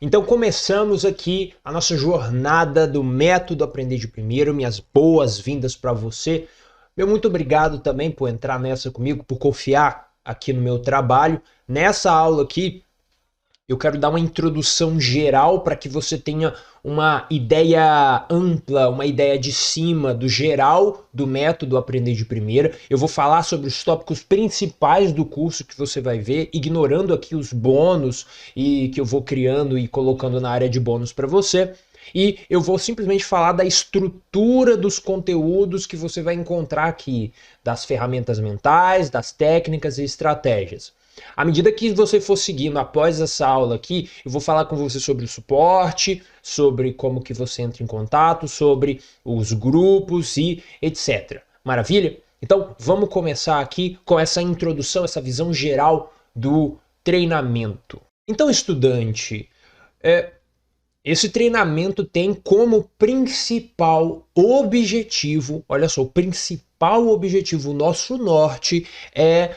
Então começamos aqui a nossa jornada do método Aprender de Primeiro. Minhas boas-vindas para você. Meu muito obrigado também por entrar nessa comigo, por confiar aqui no meu trabalho. Nessa aula aqui, eu quero dar uma introdução geral para que você tenha uma ideia ampla, uma ideia de cima do geral do método Aprender de Primeira. Eu vou falar sobre os tópicos principais do curso que você vai ver, ignorando aqui os bônus e que eu vou criando e colocando na área de bônus para você. E eu vou simplesmente falar da estrutura dos conteúdos que você vai encontrar aqui, das ferramentas mentais, das técnicas e estratégias. À medida que você for seguindo após essa aula aqui, eu vou falar com você sobre o suporte, sobre como que você entra em contato, sobre os grupos e etc. Maravilha? Então vamos começar aqui com essa introdução, essa visão geral do treinamento. Então, estudante, esse treinamento tem como principal objetivo, olha só, o principal objetivo, o nosso norte é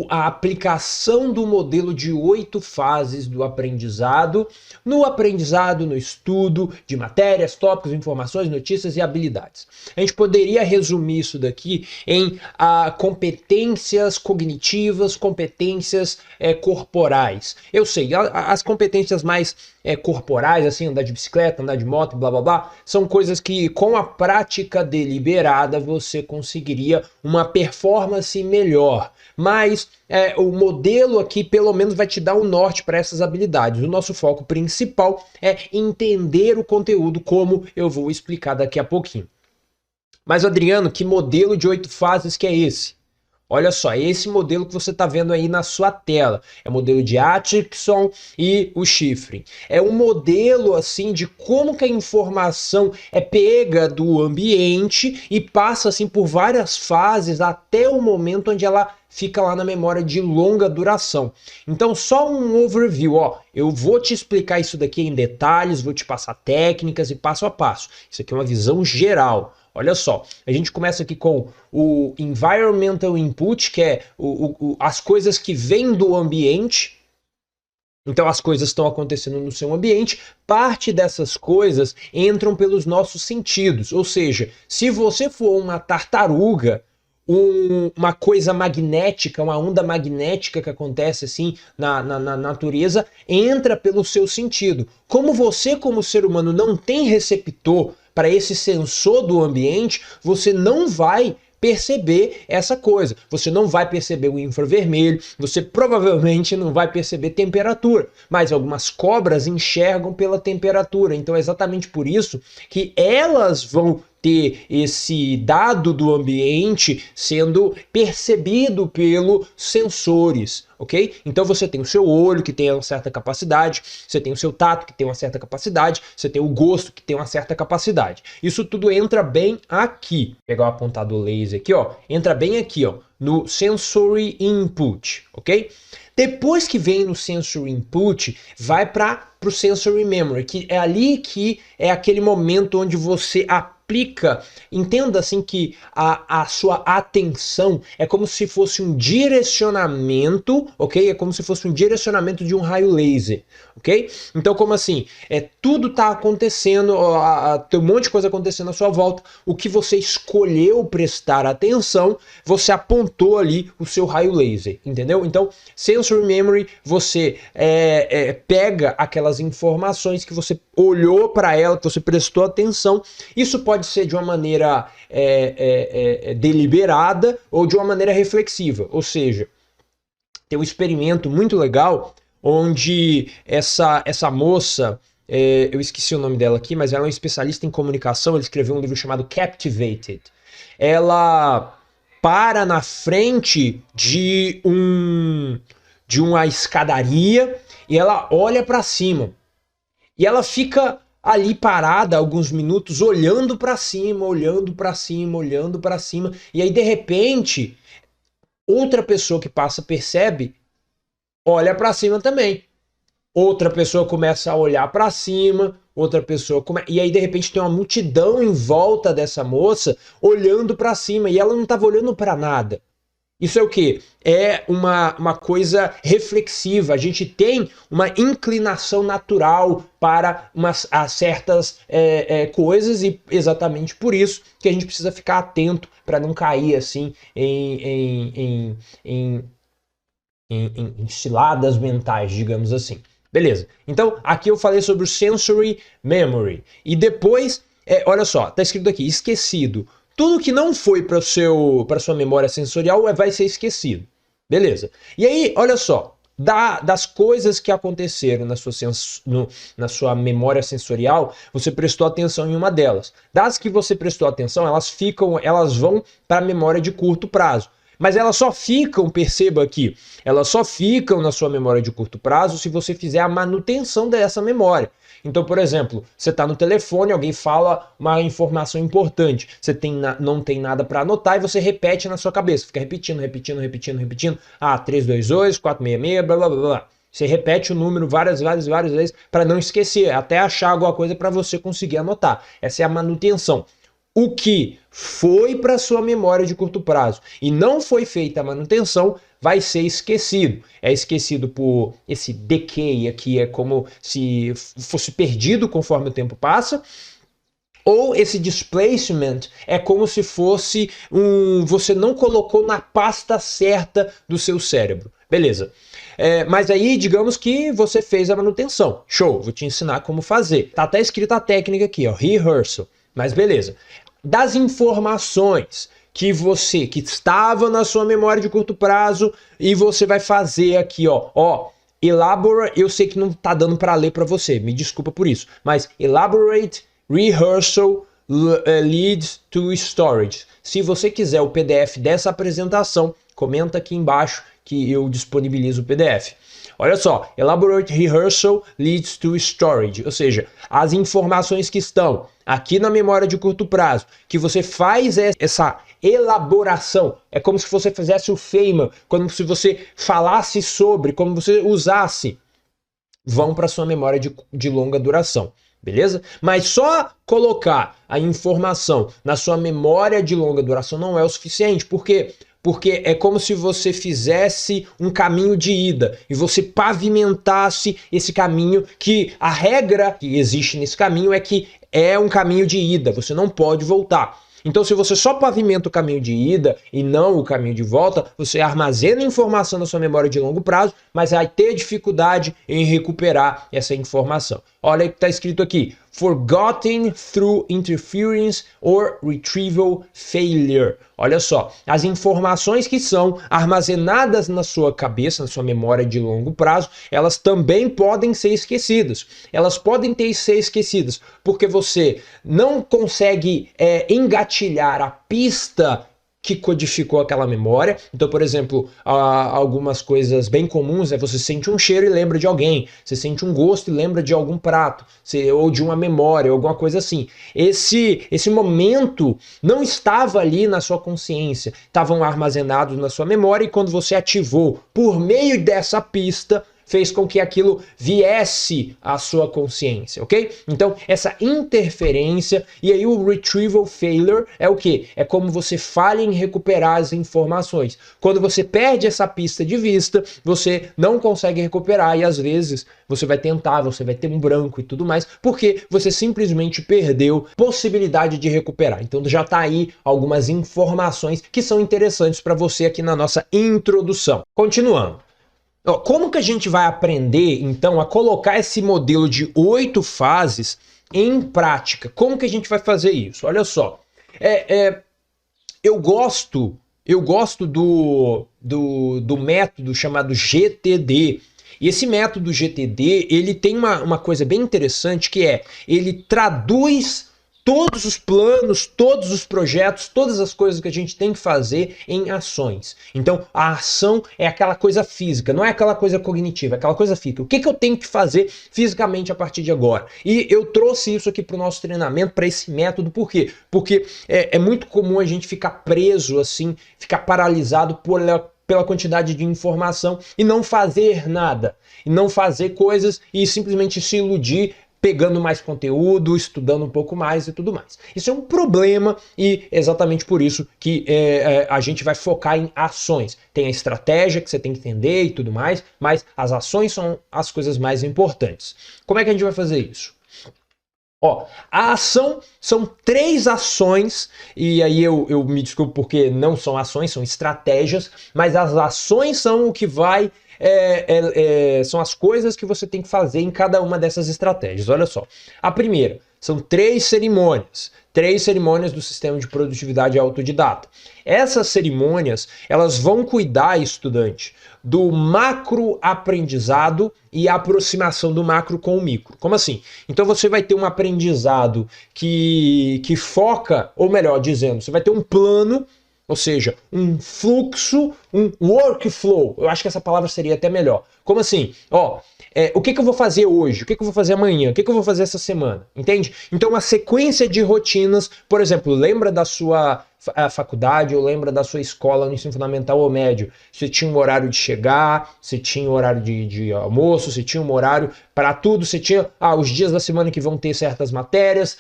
a aplicação do modelo de 8 fases do aprendizado, no estudo de matérias, tópicos, informações, notícias e habilidades. A gente poderia resumir isso daqui em competências cognitivas, competências corporais. Eu sei, as competências mais corporais, assim, andar de bicicleta, andar de moto, blá blá blá, são coisas que com a prática deliberada você conseguiria uma performance melhor. Mas o modelo aqui pelo menos vai te dar um norte para essas habilidades. O nosso foco principal é entender o conteúdo, como eu vou explicar daqui a pouquinho. Mas Adriano, que modelo de 8 fases que é esse? Olha só, esse modelo que você está vendo aí na sua tela é o modelo de Atkinson e o Shiffrin. É um modelo assim de como que a informação é pega do ambiente e passa assim por várias fases até o momento onde ela fica lá na memória de longa duração. Então, só um overview, ó. Eu vou te explicar isso daqui em detalhes, vou te passar técnicas e passo a passo. Isso aqui é uma visão geral. Olha só, a gente começa aqui com o environmental input, que é as coisas que vêm do ambiente. Então as coisas estão acontecendo no seu ambiente, parte dessas coisas entram pelos nossos sentidos. Ou seja, se você for uma tartaruga, uma coisa magnética, uma onda magnética que acontece assim na natureza, entra pelo seu sentido. Como você, como ser humano, não tem receptor para esse sensor do ambiente, você não vai perceber essa coisa. Você não vai perceber o infravermelho, você provavelmente não vai perceber temperatura, mas algumas cobras enxergam pela temperatura. Então é exatamente por isso que elas vão ter esse dado do ambiente sendo percebido pelos sensores, ok? Então você tem o seu olho, que tem uma certa capacidade, você tem o seu tato, que tem uma certa capacidade, você tem o gosto, que tem uma certa capacidade. Isso tudo entra bem aqui. Vou pegar o apontador laser aqui, ó. Entra bem aqui, ó, no sensory input, ok? Depois que vem no sensory input, vai para o sensory memory, que é ali que é aquele momento onde você aplica, entenda assim que a sua atenção é como se fosse um direcionamento, ok? É como se fosse um direcionamento de um raio laser, ok? Então como assim? Tudo tá acontecendo, tem um monte de coisa acontecendo à sua volta, o que você escolheu prestar atenção, você apontou ali o seu raio laser, entendeu? Então, sensory memory, você pega aquelas informações que você olhou para ela, que você prestou atenção. Isso pode ser de uma maneira deliberada ou de uma maneira reflexiva. Ou seja, tem um experimento muito legal onde essa moça, eu esqueci o nome dela aqui, mas ela é uma especialista em comunicação, ela escreveu um livro chamado Captivated. Ela para na frente de uma escadaria e ela olha para cima. E ela fica ali parada alguns minutos olhando para cima, olhando para cima, olhando para cima. E aí de repente, outra pessoa que passa percebe, olha para cima também. Outra pessoa começa a olhar para cima, outra pessoa e aí de repente tem uma multidão em volta dessa moça olhando para cima e ela não estava olhando para nada. Isso é o quê? É uma coisa reflexiva. A gente tem uma inclinação natural para certas coisas e exatamente por isso que a gente precisa ficar atento para não cair assim em ciladas mentais, digamos assim. Beleza. Então, aqui eu falei sobre o sensory memory. E depois, olha só, tá escrito aqui, esquecido. Tudo que não foi para sua memória sensorial vai ser esquecido. Beleza. E aí, olha só, das coisas que aconteceram na sua memória sensorial, você prestou atenção em uma delas. Das que você prestou atenção, elas vão para a memória de curto prazo. Mas elas só ficam, perceba aqui, elas só ficam na sua memória de curto prazo se você fizer a manutenção dessa memória. Então, por exemplo, você está no telefone, alguém fala uma informação importante, você não tem nada para anotar e você repete na sua cabeça, fica repetindo. Ah, 322, 466, blá, blá, blá, blá. Você repete o número várias vezes para não esquecer, até achar alguma coisa para você conseguir anotar. Essa é a manutenção. O que foi para sua memória de curto prazo e não foi feita a manutenção vai ser esquecido. É esquecido por esse decay aqui, é como se fosse perdido conforme o tempo passa. Ou esse displacement é como se fosse você não colocou na pasta certa do seu cérebro. Beleza. Mas aí, digamos que você fez a manutenção. Show, vou te ensinar como fazer. Tá até escrita a técnica aqui, ó, rehearsal. Mas beleza. Das informações que estava na sua memória de curto prazo e você vai fazer aqui, ó, elabora, eu sei que não tá dando para ler para você, me desculpa por isso, mas elaborate, rehearsal, leads to storage. Se você quiser o PDF dessa apresentação, comenta aqui embaixo que eu disponibilizo o PDF. Olha só, elaborate rehearsal leads to storage, ou seja, as informações que estão aqui na memória de curto prazo, que você faz essa elaboração, é como se você fizesse o Feynman, como se você falasse sobre, como você usasse, vão para sua memória de longa duração. Beleza? Mas só colocar a informação na sua memória de longa duração não é o suficiente, porque é como se você fizesse um caminho de ida e você pavimentasse esse caminho, que a regra que existe nesse caminho é que é um caminho de ida, você não pode voltar. Então, se você só pavimenta o caminho de ida e não o caminho de volta, você armazena informação na sua memória de longo prazo, mas vai ter dificuldade em recuperar essa informação. Olha o que está escrito aqui. Forgotten through interference or retrieval failure. Olha só, as informações que são armazenadas na sua cabeça, na sua memória de longo prazo, elas também podem ser esquecidas. Elas podem ser esquecidas porque você não consegue engatilhar a pista que codificou aquela memória. Então, por exemplo, algumas coisas bem comuns é você sente um cheiro e lembra de alguém, você sente um gosto e lembra de algum prato, ou de uma memória, alguma coisa assim. Esse momento não estava ali na sua consciência, estavam armazenados na sua memória e quando você ativou por meio dessa pista, fez com que aquilo viesse à sua consciência, ok? Então, essa interferência, e aí o retrieval failure é o quê? É como você falha em recuperar as informações. Quando você perde essa pista de vista, você não consegue recuperar e às vezes você vai tentar, você vai ter um branco e tudo mais, porque você simplesmente perdeu possibilidade de recuperar. Então já tá aí algumas informações que são interessantes para você aqui na nossa introdução. Continuando. Como que a gente vai aprender, então, a colocar esse modelo de 8 fases em prática? Como que a gente vai fazer isso? Olha só, eu gosto do método chamado GTD. E esse método GTD, ele tem uma coisa bem interessante que ele traduz todos os planos, todos os projetos, todas as coisas que a gente tem que fazer em ações. Então, a ação é aquela coisa física, não é aquela coisa cognitiva, é aquela coisa física. O que eu tenho que fazer fisicamente a partir de agora? E eu trouxe isso aqui para o nosso treinamento, para esse método, por quê? Porque é muito comum a gente ficar preso assim, ficar paralisado pela quantidade de informação e não fazer nada, e não fazer coisas e simplesmente se iludir pegando mais conteúdo, estudando um pouco mais e tudo mais. Isso é um problema e exatamente por isso que a gente vai focar em ações. Tem a estratégia que você tem que entender e tudo mais, mas as ações são as coisas mais importantes. Como é que a gente vai fazer isso? Ó, a ação são 3 ações, e aí eu me desculpo porque não são ações, são estratégias, mas as ações são o que vai, são as coisas que você tem que fazer em cada uma dessas estratégias. Olha só, a primeira são 3 cerimônias do sistema de produtividade autodidata. Essas cerimônias, elas vão cuidar, estudante, do macro aprendizado e a aproximação do macro com o micro. Como assim? Então você vai ter um aprendizado que foca, ou melhor dizendo, você vai ter um plano, ou seja, um fluxo, um workflow. Eu acho que essa palavra seria até melhor. Como assim? Ó, o que eu vou fazer hoje? O que eu vou fazer amanhã? O que eu vou fazer essa semana? Entende? Então uma sequência de rotinas, por exemplo, lembra da sua faculdade ou lembra da sua escola no ensino fundamental ou médio? Você tinha um horário de chegar, você tinha um horário de almoço, você tinha um horário para tudo, você tinha os dias da semana que vão ter certas matérias,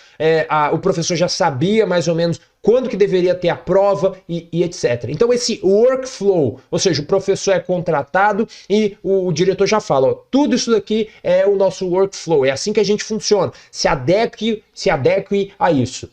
o professor já sabia mais ou menos quando que deveria ter a prova e etc. Então esse workflow, ou seja, o professor é contratado e o diretor já fala, ó, tudo isso daqui é o nosso workflow, é assim que a gente funciona, se adeque a isso.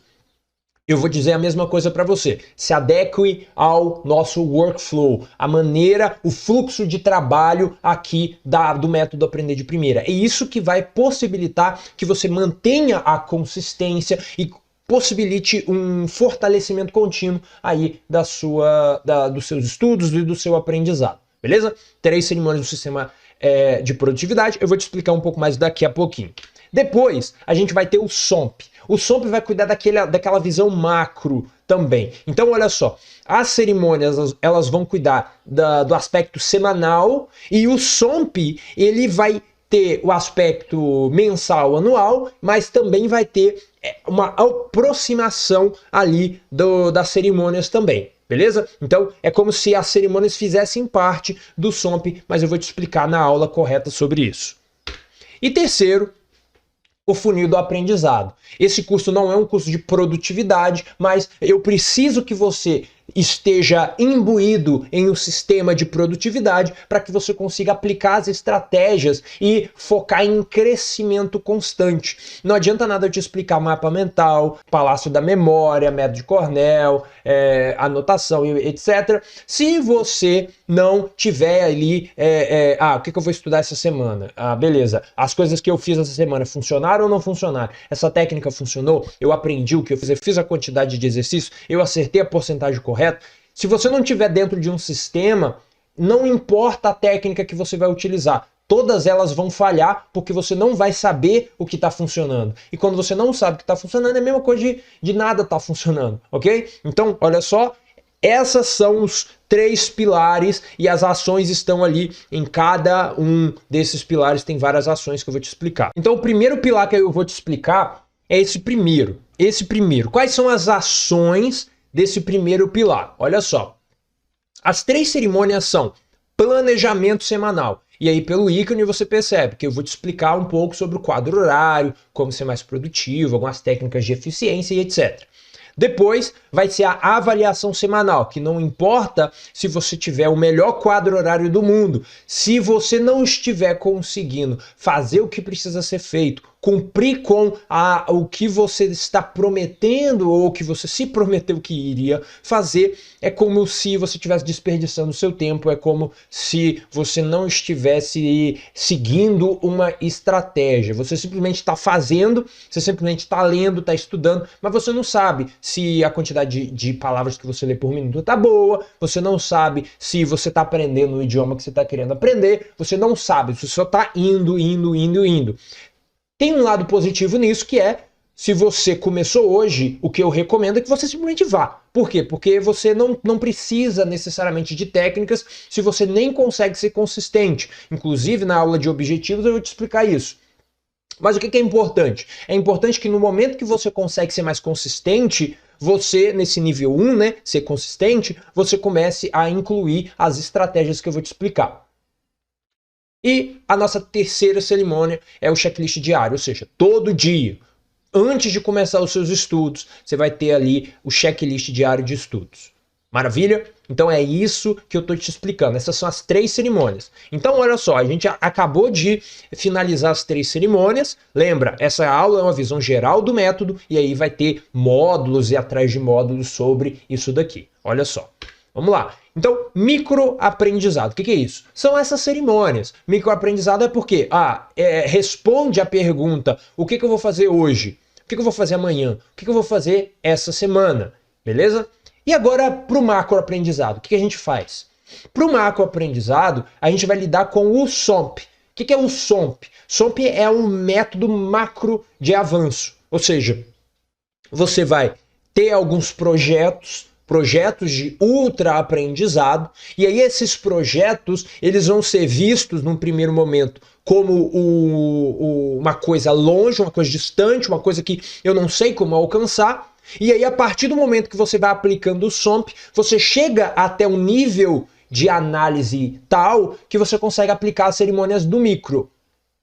Eu vou dizer a mesma coisa para você. Se adeque ao nosso workflow, a maneira, o fluxo de trabalho aqui do método Aprender de Primeira. É isso que vai possibilitar que você mantenha a consistência e possibilite um fortalecimento contínuo aí dos seus estudos e do seu aprendizado. Beleza? 3 cerimônias do sistema de produtividade. Eu vou te explicar um pouco mais daqui a pouquinho. Depois, a gente vai ter o SOMP. O SOMP vai cuidar daquela visão macro também. Então, olha só, as cerimônias, elas vão cuidar do aspecto semanal e o SOMP, ele vai ter o aspecto mensal, anual, mas também vai ter uma aproximação ali das cerimônias também. Beleza? Então, é como se as cerimônias fizessem parte do SOMP, mas eu vou te explicar na aula correta sobre isso. E terceiro, o funil do aprendizado. Esse curso não é um curso de produtividade, mas eu preciso que você esteja imbuído em um sistema de produtividade para que você consiga aplicar as estratégias e focar em crescimento constante. Não adianta nada eu te explicar mapa mental, palácio da memória, método de Cornell, anotação, etc. Se você não tiver ali, o que eu vou estudar essa semana? Beleza, as coisas que eu fiz essa semana funcionaram ou não funcionaram? Essa técnica funcionou? Eu aprendi o que eu fiz a quantidade de exercícios, eu acertei a porcentagem correta? Se você não estiver dentro de um sistema, não importa a técnica que você vai utilizar, todas elas vão falhar porque você não vai saber o que está funcionando. E quando você não sabe o que está funcionando, é a mesma coisa de nada está funcionando, ok? Então, olha só, esses são os 3 pilares e as ações estão ali em cada um desses pilares, tem várias ações que eu vou te explicar. Então, o primeiro pilar que eu vou te explicar é esse primeiro. Quais são as ações desse primeiro pilar? Olha só, as 3 cerimônias são planejamento semanal. E aí pelo ícone você percebe que eu vou te explicar um pouco sobre o quadro horário, como ser mais produtivo, algumas técnicas de eficiência e etc. Depois vai ser a avaliação semanal, que não importa se você tiver o melhor quadro horário do mundo, se você não estiver conseguindo fazer o que precisa ser feito, cumprir com o que você está prometendo ou o que você se prometeu que iria fazer, é como se você estivesse desperdiçando o seu tempo, é como se você não estivesse seguindo uma estratégia. Você simplesmente está fazendo, você simplesmente está lendo, está estudando, mas você não sabe se a quantidade de palavras que você lê por minuto está boa, você não sabe se você está aprendendo o idioma que você está querendo aprender, você não sabe, você só está indo. Tem um lado positivo nisso que é, se você começou hoje, o que eu recomendo é que você simplesmente vá. Por quê? Porque você não precisa necessariamente de técnicas se você nem consegue ser consistente. Inclusive, na aula de objetivos eu vou te explicar isso. Mas o que é importante? É importante que no momento que você consegue ser mais consistente, você, nesse nível 1, né, ser consistente, você comece a incluir as estratégias que eu vou te explicar. E a nossa terceira cerimônia é o checklist diário, ou seja, todo dia, antes de começar os seus estudos, você vai ter ali o checklist diário de estudos. Maravilha? Então é isso que eu estou te explicando. Essas são as 3 cerimônias. Então olha só, a gente acabou de finalizar as 3 cerimônias. Lembra, essa aula é uma visão geral do método e aí vai ter módulos e atrás de módulos sobre isso daqui. Olha só. Vamos lá. Então, microaprendizado. O que é isso? São essas cerimônias. Microaprendizado é porque responde a pergunta: o que eu vou fazer hoje? O que eu vou fazer amanhã? O que eu vou fazer essa semana? Beleza? E agora, para o macroaprendizado, o que a gente faz? Para o macroaprendizado, a gente vai lidar com o SOMP. O que é o SOMP? SOMP é um método macro de avanço. Ou seja, você vai ter alguns projetos de ultra aprendizado, e aí esses projetos eles vão ser vistos num primeiro momento como uma coisa longe, uma coisa distante, uma coisa que eu não sei como alcançar. E aí, a partir do momento que você vai aplicando o SOMP, você chega até um nível de análise tal que você consegue aplicar as cerimônias do micro.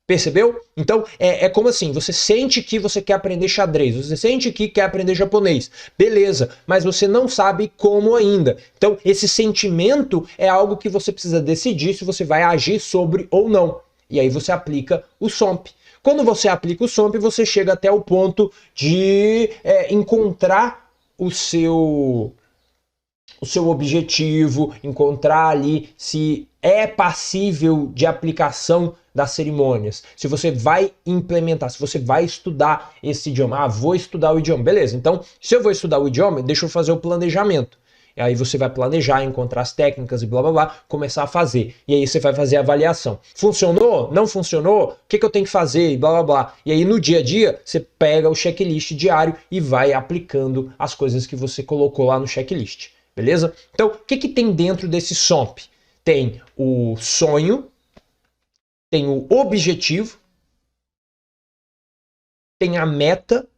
Percebeu? Então, é como assim, você sente que você quer aprender xadrez, você sente que quer aprender japonês, beleza, mas você não sabe como ainda. Então, esse sentimento é algo que você precisa decidir se você vai agir sobre ou não. E aí você aplica o SOMP. Quando você aplica o SOMP, você chega até o ponto de encontrar o seu objetivo, encontrar ali se é passível de aplicação das cerimônias, se você vai implementar, se você vai estudar esse idioma. Ah, vou estudar o idioma. Beleza, então, se eu vou estudar o idioma, deixa eu fazer o planejamento. E aí você vai planejar, encontrar as técnicas e blá blá blá, começar a fazer. E aí você vai fazer a avaliação. Funcionou? Não funcionou? O que eu tenho que fazer? E blá blá blá. E aí no dia a dia você pega o checklist diário e vai aplicando as coisas que você colocou lá no checklist. Beleza? Então, o que tem dentro desse SOMP? Tem o sonho, tem o objetivo, tem a meta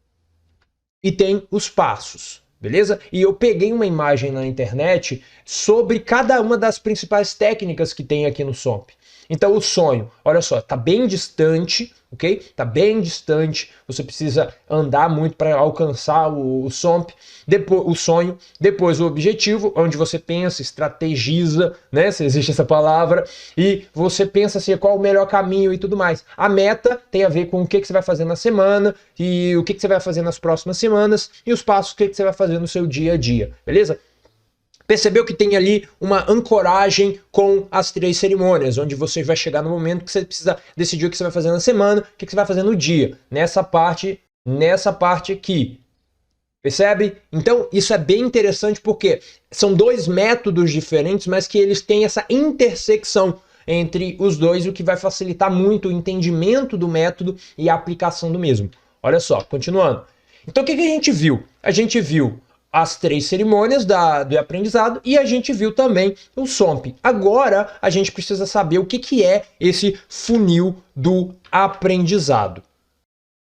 e tem os passos. Beleza? E eu peguei uma imagem na internet sobre cada uma das principais técnicas que tem aqui no SOMP. Então o sonho, olha só, tá bem distante, ok? Tá bem distante, você precisa andar muito para alcançar o SOMP, depois o sonho, depois o objetivo, onde você pensa, estrategiza, né? Se existe essa palavra, e você pensa assim, qual o melhor caminho e tudo mais. A meta tem a ver com o que você vai fazer na semana, e o que você vai fazer nas próximas semanas, e os passos que você vai fazer no seu dia a dia, beleza? Percebeu que tem ali uma ancoragem com as 3 cerimônias, onde você vai chegar no momento que você precisa decidir o que você vai fazer na semana, o que você vai fazer no dia, nessa parte aqui. Percebe? Então, isso é bem interessante porque são 2 métodos diferentes, mas que eles têm essa intersecção entre os dois, o que vai facilitar muito o entendimento do método e a aplicação do mesmo. Olha só, continuando. Então, o que a gente viu? A gente viu as 3 cerimônias do aprendizado e a gente viu também o SOMP. Agora a gente precisa saber o que é esse funil do aprendizado.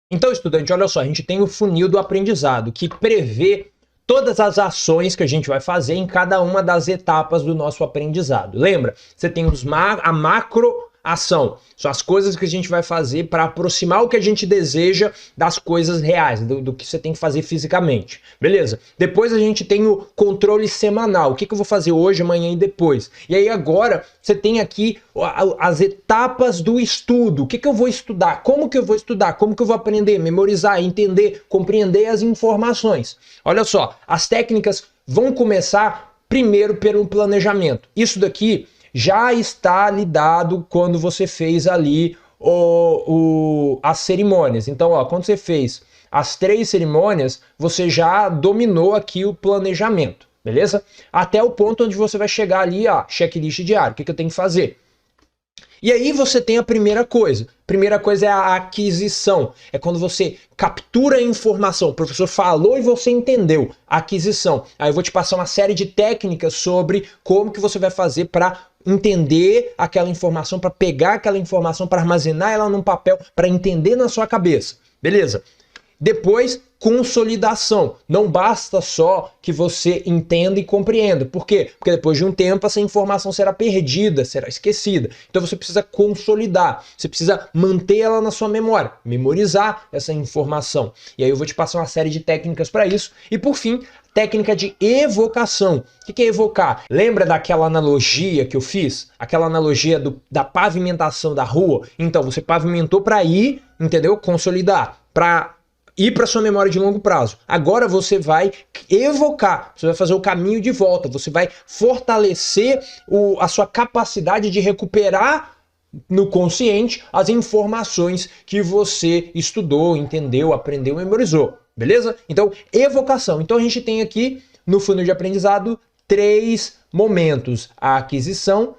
Então, estudante, olha só, a gente tem o funil do aprendizado que prevê todas as ações que a gente vai fazer em cada uma das etapas do nosso aprendizado. Lembra? Você tem a macroação, são as coisas que a gente vai fazer para aproximar o que a gente deseja das coisas reais, do que você tem que fazer fisicamente. Beleza? Depois a gente tem o controle semanal. O que eu vou fazer hoje, amanhã e depois? E aí agora você tem aqui as etapas do estudo. O que eu vou estudar? Como que eu vou estudar? Como que eu vou aprender, memorizar, entender, compreender as informações? Olha só, as técnicas vão começar primeiro pelo planejamento. Isso daqui já está lidado quando você fez ali as cerimônias. Então, ó, quando você fez as 3 cerimônias, você já dominou aqui o planejamento, beleza? Até o ponto onde você vai chegar ali, ó, checklist diário, o que eu tenho que fazer? E aí você tem a primeira coisa. Primeira coisa é a aquisição. É quando você captura a informação. O professor falou e você entendeu. Aquisição. Aí eu vou te passar uma série de técnicas sobre como que você vai fazer para entender aquela informação, para pegar aquela informação, para armazenar ela num papel, para entender na sua cabeça. Beleza? Depois, consolidação. Não basta só que você entenda e compreenda. Por quê? Porque depois de um tempo essa informação será perdida, será esquecida. Então você precisa consolidar, você precisa manter ela na sua memória, memorizar essa informação. E aí eu vou te passar uma série de técnicas para isso. E por fim, técnica de evocação. O que é evocar? Lembra daquela analogia que eu fiz? Aquela analogia da pavimentação da rua? Então, você pavimentou para ir, entendeu? Consolidar, para ir para sua memória de longo prazo. Agora você vai evocar, você vai fazer o caminho de volta, você vai fortalecer a sua capacidade de recuperar no consciente as informações que você estudou, entendeu, aprendeu, memorizou. Beleza? Então, evocação. Então a gente tem aqui no funil de aprendizado 3 momentos: a aquisição,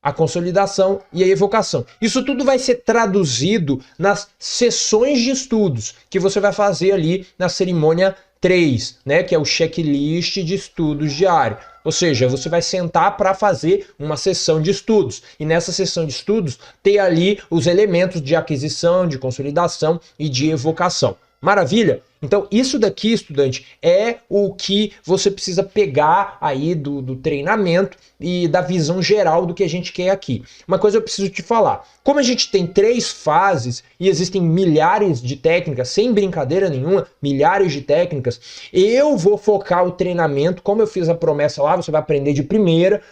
a consolidação e a evocação. Isso tudo vai ser traduzido nas sessões de estudos que você vai fazer ali na cerimônia 3, né, que é o checklist de estudos diário. Ou seja, você vai sentar para fazer uma sessão de estudos. E nessa sessão de estudos ter ali os elementos de aquisição, de consolidação e de evocação. Maravilha? Então isso daqui, estudante, é o que você precisa pegar aí do treinamento e da visão geral do que a gente quer aqui. Uma coisa eu preciso te falar. Como a gente tem 3 fases e existem milhares de técnicas, sem brincadeira nenhuma, milhares de técnicas, eu vou focar o treinamento, como eu fiz a promessa lá, você vai aprender de primeira,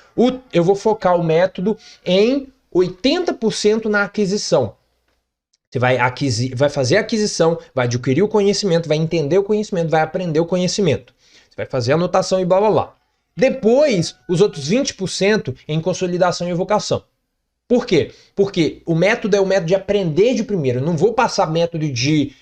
eu vou focar o método em 80% na aquisição. Você vai fazer a aquisição, vai adquirir o conhecimento, vai entender o conhecimento, vai aprender o conhecimento. Você vai fazer a anotação e blá blá blá. Depois, os outros 20% em consolidação e evocação. Por quê? Porque o método é o método de aprender de primeiro. Eu não vou passar método de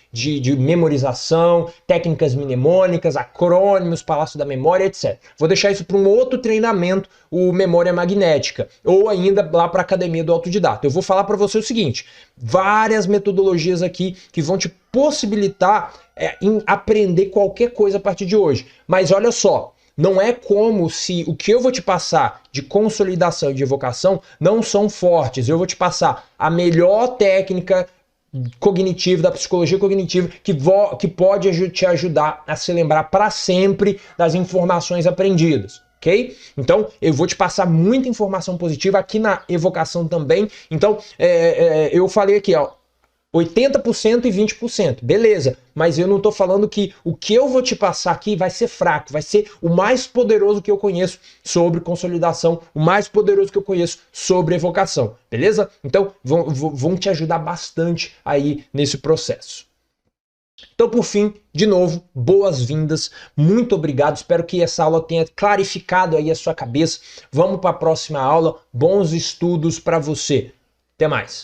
memorização, técnicas mnemônicas, acrônimos, palácio da memória, etc. Vou deixar isso para um outro treinamento, o memória magnética, ou ainda lá para a academia do autodidata. Eu vou falar para você o seguinte: várias metodologias aqui que vão te possibilitar em aprender qualquer coisa a partir de hoje. Mas olha só, não é como se o que eu vou te passar de consolidação e de evocação não são fortes. Eu vou te passar a melhor técnica cognitiva, da psicologia cognitiva, que pode te ajudar a se lembrar para sempre das informações aprendidas. Ok? Então, eu vou te passar muita informação positiva aqui na evocação também. Então, eu falei aqui, ó, 80% e 20%, beleza, mas eu não estou falando que o que eu vou te passar aqui vai ser fraco, vai ser o mais poderoso que eu conheço sobre consolidação, o mais poderoso que eu conheço sobre evocação, beleza? Então vão te ajudar bastante aí nesse processo. Então, por fim, de novo, boas-vindas, muito obrigado, espero que essa aula tenha clarificado aí a sua cabeça. Vamos para a próxima aula, bons estudos para você, até mais.